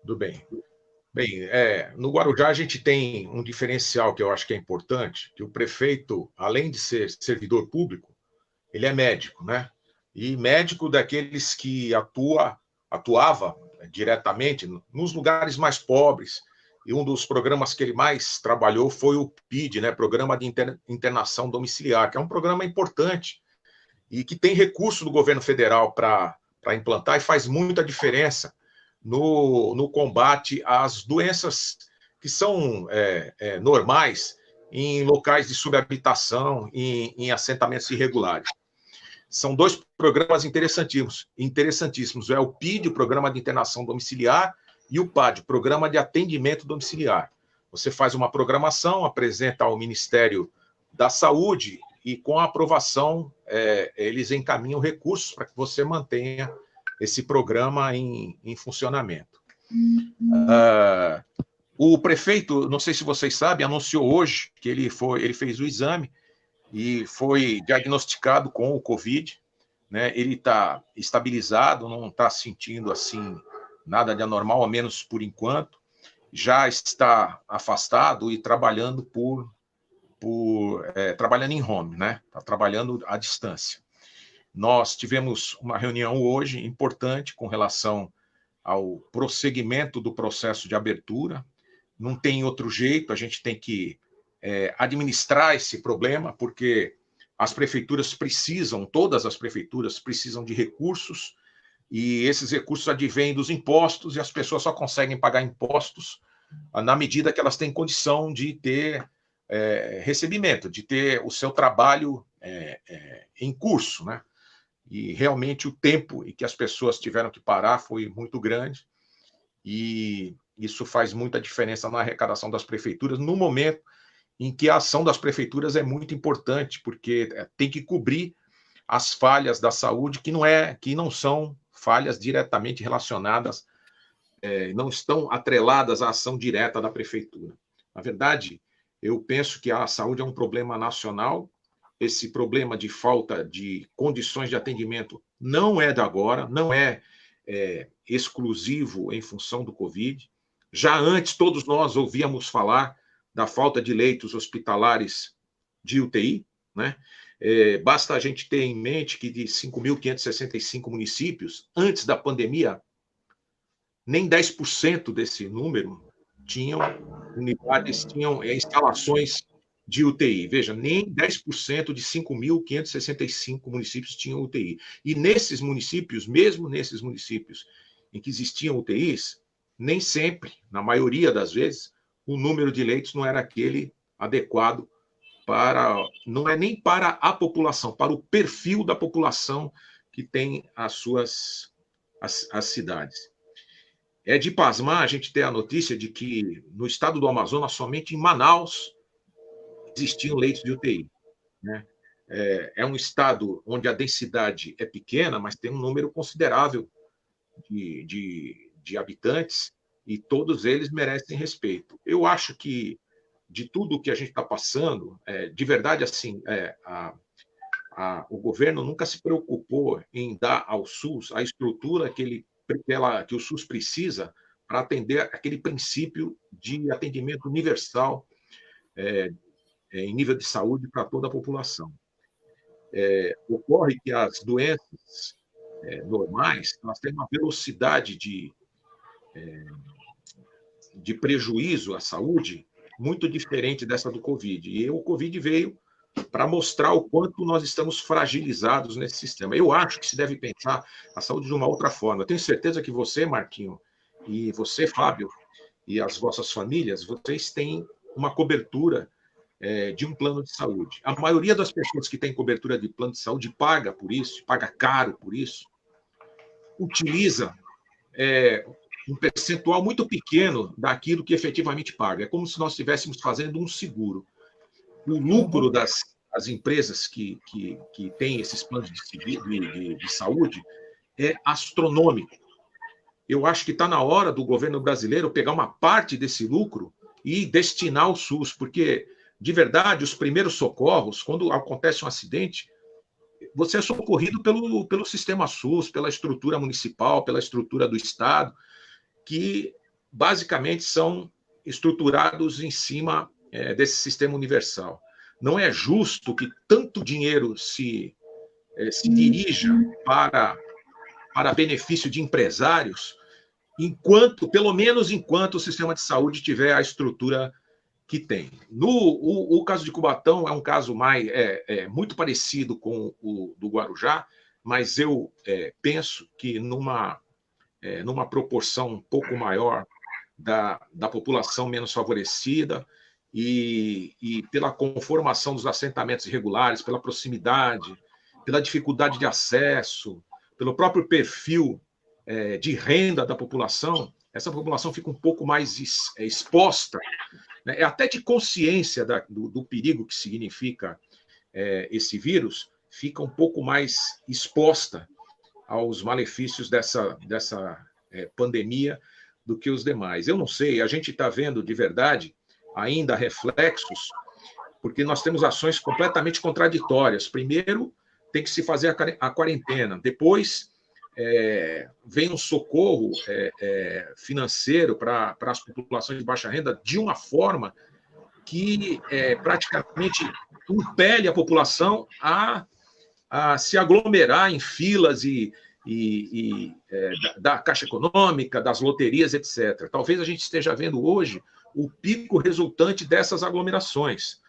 Tudo bem. Bem, no Guarujá a gente tem um diferencial que eu acho que é importante, que o prefeito, além de ser servidor público, ele é médico, né? E médico daqueles que atuava diretamente nos lugares mais pobres. E um dos programas que ele mais trabalhou foi o PID, né? Programa de Internação Domiciliar, que é um programa importante e que tem recurso do governo federal para implantar e faz muita diferença no combate às doenças que são normais em locais de subhabitação, em assentamentos irregulares. São dois programas interessantíssimos. É o PID, o Programa de Internação Domiciliar, e o PAD, Programa de Atendimento Domiciliar. Você faz uma programação, apresenta ao Ministério da Saúde e, com a aprovação, eles encaminham recursos para que você mantenha esse programa em funcionamento. O prefeito, não sei se vocês sabem, anunciou hoje que ele fez o exame e foi diagnosticado com o Covid, né? Ele está estabilizado, não está sentindo assim nada de anormal, ao menos por enquanto. Já está afastado e trabalhando trabalhando em home, né? Está trabalhando à distância. Nós tivemos uma reunião hoje importante com relação ao prosseguimento do processo de abertura. Não tem outro jeito, a gente tem que administrar esse problema, porque as prefeituras precisam, todas as prefeituras precisam de recursos, e esses recursos advêm dos impostos, e as pessoas só conseguem pagar impostos na medida que elas têm condição de ter recebimento, de ter o seu trabalho em curso, né? E realmente o tempo em que as pessoas tiveram que parar foi muito grande, e isso faz muita diferença na arrecadação das prefeituras, no momento em que a ação das prefeituras é muito importante, porque tem que cobrir as falhas da saúde, que não são falhas diretamente relacionadas, não estão atreladas à ação direta da prefeitura. Na verdade, eu penso que a saúde é um problema nacional. Esse problema de falta de condições de atendimento não é de agora, não é exclusivo em função do Covid. Já antes, todos nós ouvíamos falar da falta de leitos hospitalares de UTI, né? Basta a gente ter em mente que de 5.565 municípios, antes da pandemia, nem 10% desse número tinham unidades, tinham instalações de UTI. Veja, nem 10% de 5.565 municípios tinham UTI. E nesses municípios, mesmo nesses municípios em que existiam UTIs, nem sempre, na maioria das vezes, o número de leitos não era aquele adequado não é nem para a população, para o perfil da população que tem as cidades. É de pasmar a gente ter a notícia de que no estado do Amazonas, somente em Manaus, existiam leitos de UTI, né? É um estado onde a densidade é pequena, mas tem um número considerável de habitantes, e todos eles merecem respeito. Eu acho que, de tudo que a gente está passando, de verdade, assim, o governo nunca se preocupou em dar ao SUS a estrutura que o SUS precisa para atender aquele princípio de atendimento universal em nível de saúde para toda a população. Ocorre que as doenças normais, elas têm uma velocidade de prejuízo à saúde muito diferente dessa do Covid. E o Covid veio para mostrar o quanto nós estamos fragilizados nesse sistema. Eu acho que se deve pensar a saúde de uma outra forma. Eu tenho certeza que você, Marquinho, e você, Fábio, e as vossas famílias, vocês têm uma cobertura de um plano de saúde. A maioria das pessoas que tem cobertura de plano de saúde paga por isso, paga caro por isso, utiliza um percentual muito pequeno daquilo que efetivamente paga. É como se nós estivéssemos fazendo um seguro. O lucro das empresas que têm esses planos de saúde é astronômico. Eu acho que está na hora do governo brasileiro pegar uma parte desse lucro e destinar ao SUS, porque, de verdade, os primeiros socorros, quando acontece um acidente, você é socorrido pelo sistema SUS, pela estrutura municipal, pela estrutura do Estado, que basicamente são estruturados em cima desse sistema universal. Não é justo que tanto dinheiro se dirija para benefício de empresários, pelo menos enquanto o sistema de saúde tiver a estrutura que tem. O caso de Cubatão é um caso muito parecido com o do Guarujá, mas eu penso que numa proporção um pouco maior da população menos favorecida e pela conformação dos assentamentos irregulares, pela proximidade, pela dificuldade de acesso, pelo próprio perfil de renda da população, essa população fica um pouco mais exposta, né, até de consciência do perigo que significa esse vírus, fica um pouco mais exposta aos malefícios dessa pandemia do que os demais. Eu não sei, a gente está vendo de verdade ainda reflexos, porque nós temos ações completamente contraditórias. Primeiro, tem que se fazer a quarentena, depois vem um socorro financeiro para as populações de baixa renda de uma forma que praticamente impele a população a se aglomerar em filas da Caixa Econômica, das loterias, etc. Talvez a gente esteja vendo hoje o pico resultante dessas aglomerações.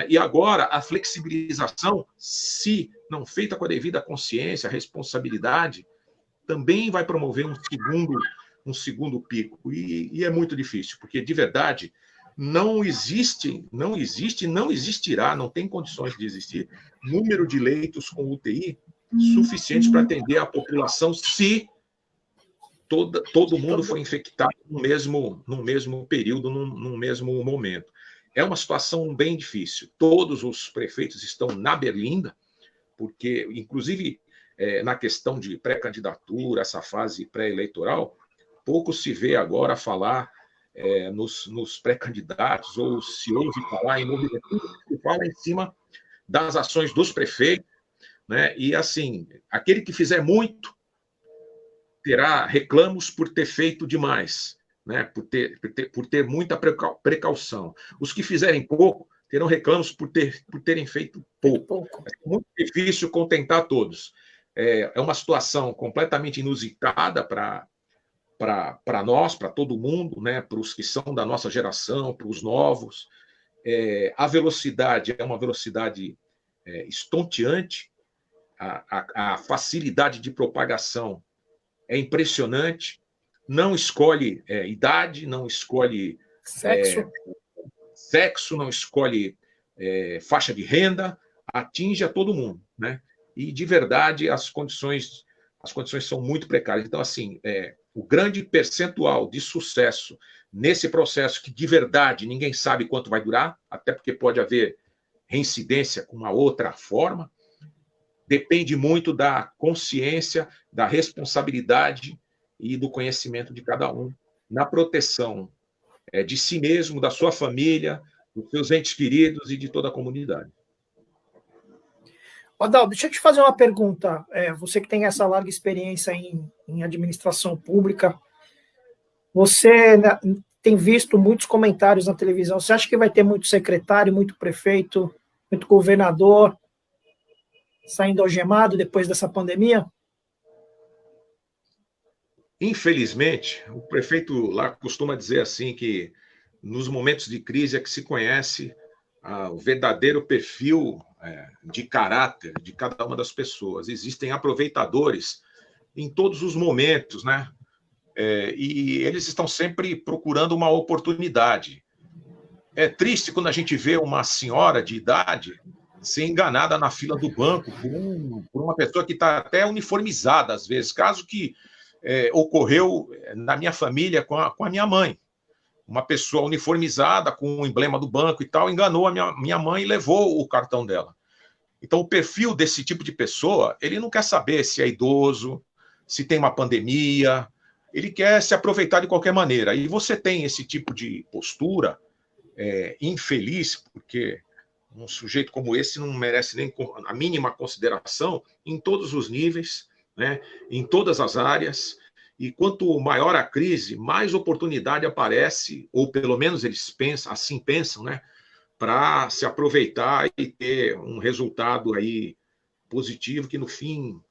E agora, a flexibilização, se não feita com a devida consciência, responsabilidade, também vai promover um segundo pico. E é muito difícil, porque, de verdade, não existe, não existirá, não tem condições de existir número de leitos com UTI suficientes para atender a população se todo mundo for infectado no mesmo período, no mesmo momento. É uma situação bem difícil. Todos os prefeitos estão na berlinda, porque, inclusive, na questão de pré-candidatura, essa fase pré-eleitoral, pouco se vê agora falar nos pré-candidatos, ou se ouve falar em movimento, se fala em cima das ações dos prefeitos, né? E, assim, aquele que fizer muito terá reclamos por ter feito demais, né? Por ter muita precaução. Os que fizerem pouco terão reclamos por terem feito pouco. É muito difícil contentar todos. É uma situação completamente inusitada para nós, para todo mundo, né? Para os que são da nossa geração, para os novos. A velocidade é uma velocidade estonteante, a facilidade de propagação é impressionante, não escolhe idade, não escolhe sexo, não escolhe faixa de renda, atinge a todo mundo, né? E, de verdade, as condições são muito precárias. Então, assim, o grande percentual de sucesso nesse processo, que, de verdade, ninguém sabe quanto vai durar, até porque pode haver reincidência com uma outra forma, depende muito da consciência, da responsabilidade e do conhecimento de cada um na proteção de si mesmo, da sua família, dos seus entes queridos e de toda a comunidade. Adalto, deixa eu te fazer uma pergunta. Você que tem essa larga experiência em administração pública, você tem visto muitos comentários na televisão. Você acha que vai ter muito secretário, muito prefeito, muito governador saindo algemado depois dessa pandemia? Infelizmente, o prefeito lá costuma dizer assim que nos momentos de crise é que se conhece o verdadeiro perfil de caráter de cada uma das pessoas. Existem aproveitadores em todos os momentos, né? E eles estão sempre procurando uma oportunidade. É triste quando a gente vê uma senhora de idade ser enganada na fila do banco por uma pessoa que está até uniformizada, às vezes. Caso que ocorreu na minha família com a minha mãe. Uma pessoa uniformizada com o emblema do banco e tal, enganou a minha mãe e levou o cartão dela. Então, o perfil desse tipo de pessoa, ele não quer saber se é idoso, se tem uma pandemia, ele quer se aproveitar de qualquer maneira. E você tem esse tipo de postura infeliz, porque um sujeito como esse não merece nem a mínima consideração em todos os níveis, né, em todas as áreas, E quanto maior a crise, mais oportunidade aparece, ou pelo menos eles pensam, assim pensam, né, para se aproveitar e ter um resultado aí positivo, que no fim,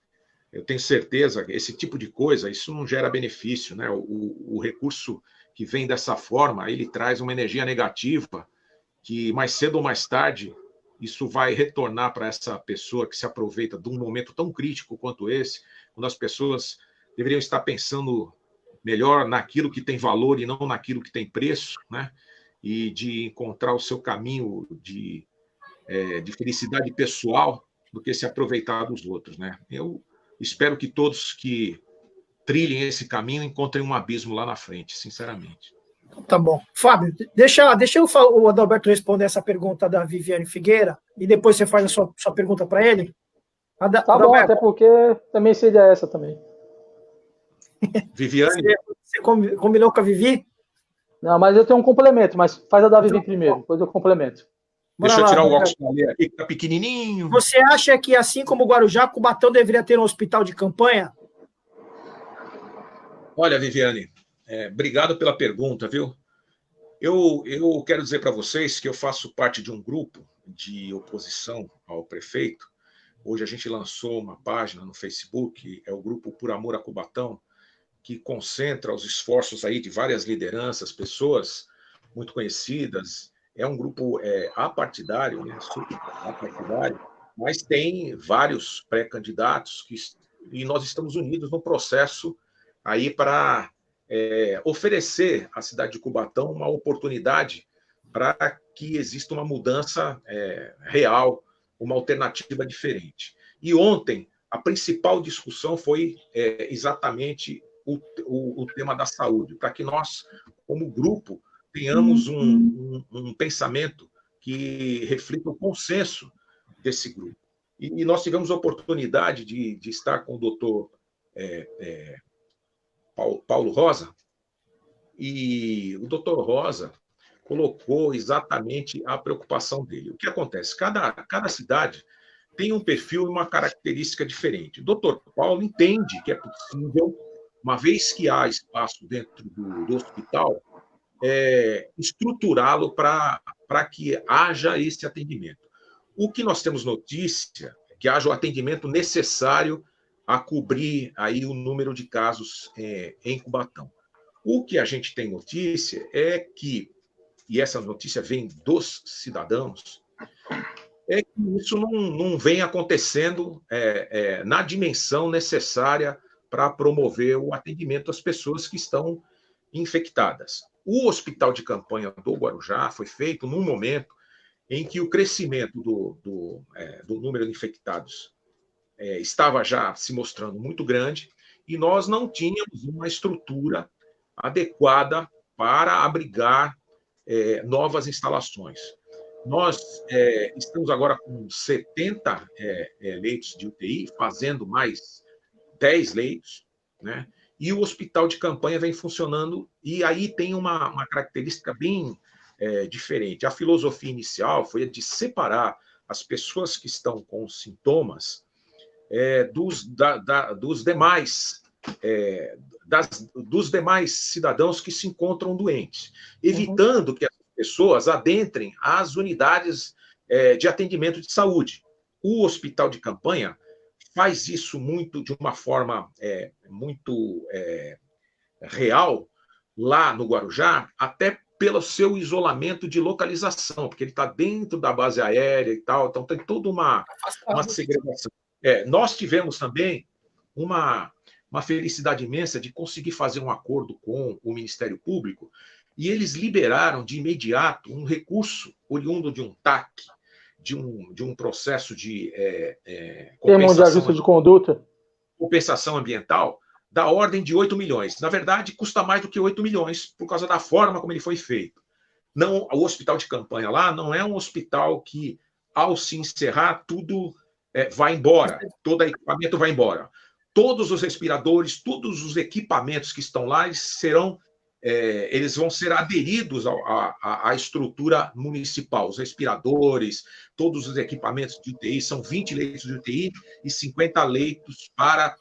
eu tenho certeza, esse tipo de coisa, isso não gera benefício, né? O recurso que vem dessa forma, ele traz uma energia negativa, que mais cedo ou mais tarde, isso vai retornar para essa pessoa que se aproveita de um momento tão crítico quanto esse, quando as pessoas deveriam estar pensando melhor naquilo que tem valor e não naquilo que tem preço, né? E de encontrar o seu caminho de felicidade pessoal do que se aproveitar dos outros, né? Eu espero que todos que trilhem esse caminho encontrem um abismo lá na frente, sinceramente. Tá bom. Fábio, deixa o Adalberto responder essa pergunta da Viviane Figueira e depois você faz a sua pergunta para ele. Tá bom, até porque também seria essa também. Viviane? Você combinou com a Vivi? Não, mas eu tenho um complemento, mas faz a da Vivi primeiro, depois eu complemento. Deixa eu tirar o óculos para ler aqui, que tá pequenininho. Você acha que, assim como o Guarujá, Cubatão deveria ter um hospital de campanha? Olha, Viviane, obrigado pela pergunta, viu? Eu quero dizer para vocês que eu faço parte de um grupo de oposição ao prefeito. Hoje a gente lançou uma página no Facebook, é o grupo Por Amor a Cubatão, que concentra os esforços aí de várias lideranças, pessoas muito conhecidas. É um grupo apartidário, né? Super apartidário, mas tem vários pré-candidatos e nós estamos unidos no processo aí para oferecer à cidade de Cubatão uma oportunidade para que exista uma mudança real, uma alternativa diferente. E ontem, a principal discussão foi exatamente o tema da saúde, para que nós, como grupo, tenhamos um pensamento que reflita o consenso desse grupo. E nós tivemos a oportunidade de estar com o doutor Paulo Rosa, e o doutor Rosa colocou exatamente a preocupação dele. O que acontece? Cada cidade tem um perfil e uma característica diferente. O doutor Paulo entende que é possível, uma vez que há espaço dentro do hospital, estruturá-lo para que haja esse atendimento. O que nós temos notícia é que haja o atendimento necessário a cobrir aí o número de casos em Cubatão. O que a gente tem notícia é que, e essa notícia vem dos cidadãos, é que isso não vem acontecendo na dimensão necessária para promover o atendimento às pessoas que estão infectadas. O hospital de campanha do Guarujá foi feito num momento em que o crescimento do número de infectados estava já se mostrando muito grande e nós não tínhamos uma estrutura adequada para abrigar novas instalações. Nós estamos agora com 70 leitos de UTI, fazendo mais 10 leitos, né? E o hospital de campanha vem funcionando, e aí tem uma característica bem diferente. A filosofia inicial foi a de separar as pessoas que estão com sintomas dos demais cidadãos que se encontram doentes, evitando que as pessoas adentrem as unidades de atendimento de saúde. O hospital de campanha faz isso de uma forma muito real lá no Guarujá, até pelo seu isolamento de localização, porque ele está dentro da base aérea e tal, então tem toda uma segregação. Nós tivemos também uma felicidade imensa de conseguir fazer um acordo com o Ministério Público, e eles liberaram de imediato um recurso oriundo de um TAC, de um processo de termo de ajuste de conduta, compensação ambiental, da ordem de 8 milhões. Na verdade, custa mais do que 8 milhões, por causa da forma como ele foi feito. Não, o hospital de campanha lá não é um hospital que, ao se encerrar, tudo vai embora, todo equipamento vai embora. Todos os respiradores, todos os equipamentos que estão lá, eles vão ser aderidos à estrutura municipal. Os respiradores, todos os equipamentos de UTI, são 20 leitos de UTI e 50 leitos para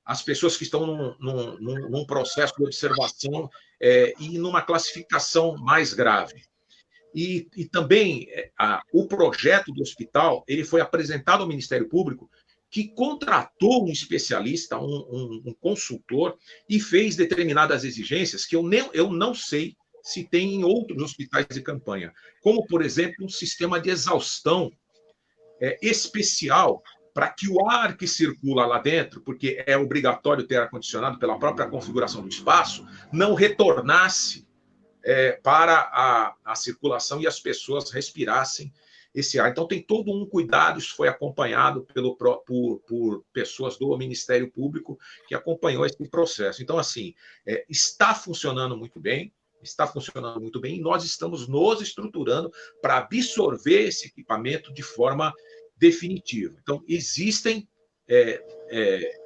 as pessoas que estão num processo de observação e numa classificação mais grave. E também o projeto do hospital ele foi apresentado ao Ministério Público, que contratou um especialista, um consultor, e fez determinadas exigências que eu não sei se tem em outros hospitais de campanha, como, por exemplo, um sistema de exaustão especial para que o ar que circula lá dentro, porque é obrigatório ter ar-condicionado pela própria configuração do espaço, não retornasse para a circulação e as pessoas respirassem esse ar. Então, tem todo um cuidado, isso foi acompanhado por pessoas do Ministério Público que acompanhou esse processo. Então, assim, está funcionando muito bem, e nós estamos nos estruturando para absorver esse equipamento de forma definitiva. Então, existem,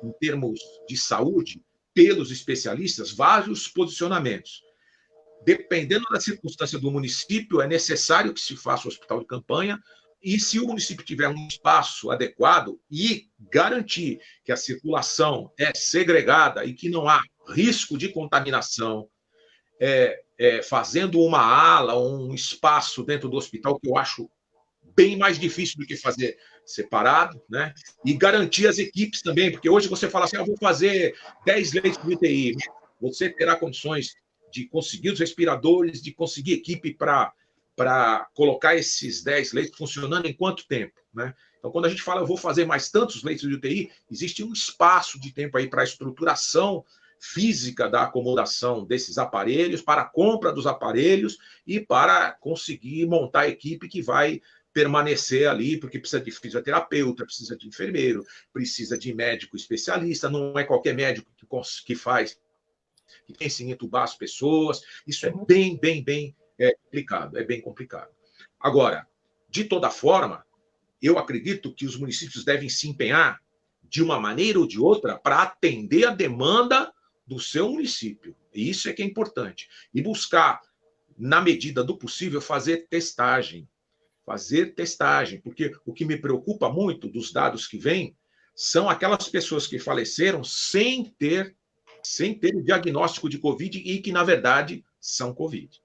em termos de saúde, pelos especialistas, vários posicionamentos. Dependendo da circunstância do município, é necessário que se faça o hospital de campanha, e se o município tiver um espaço adequado e garantir que a circulação é segregada e que não há risco de contaminação, fazendo uma ala, um espaço dentro do hospital, que eu acho bem mais difícil do que fazer separado, né? E garantir as equipes também, porque hoje você fala assim, eu vou fazer 10 leitos de UTI, você terá condições de conseguir os respiradores, de conseguir equipe para colocar esses 10 leitos funcionando em quanto tempo, né? Então, quando a gente fala, eu vou fazer mais tantos leitos de UTI, existe um espaço de tempo aí para a estruturação física da acomodação desses aparelhos, para a compra dos aparelhos e para conseguir montar a equipe que vai permanecer ali, porque precisa de fisioterapeuta, precisa de enfermeiro, precisa de médico especialista, não é qualquer médico que faz, que pensa em entubar as pessoas. Isso é bem complicado, é bem complicado. Agora, de toda forma, eu acredito que os municípios devem se empenhar, de uma maneira ou de outra, para atender a demanda do seu município. E isso é que é importante. E buscar, na medida do possível, fazer testagem, porque o que me preocupa muito dos dados que vêm são aquelas pessoas que faleceram sem ter o diagnóstico de Covid e que, na verdade, são Covid.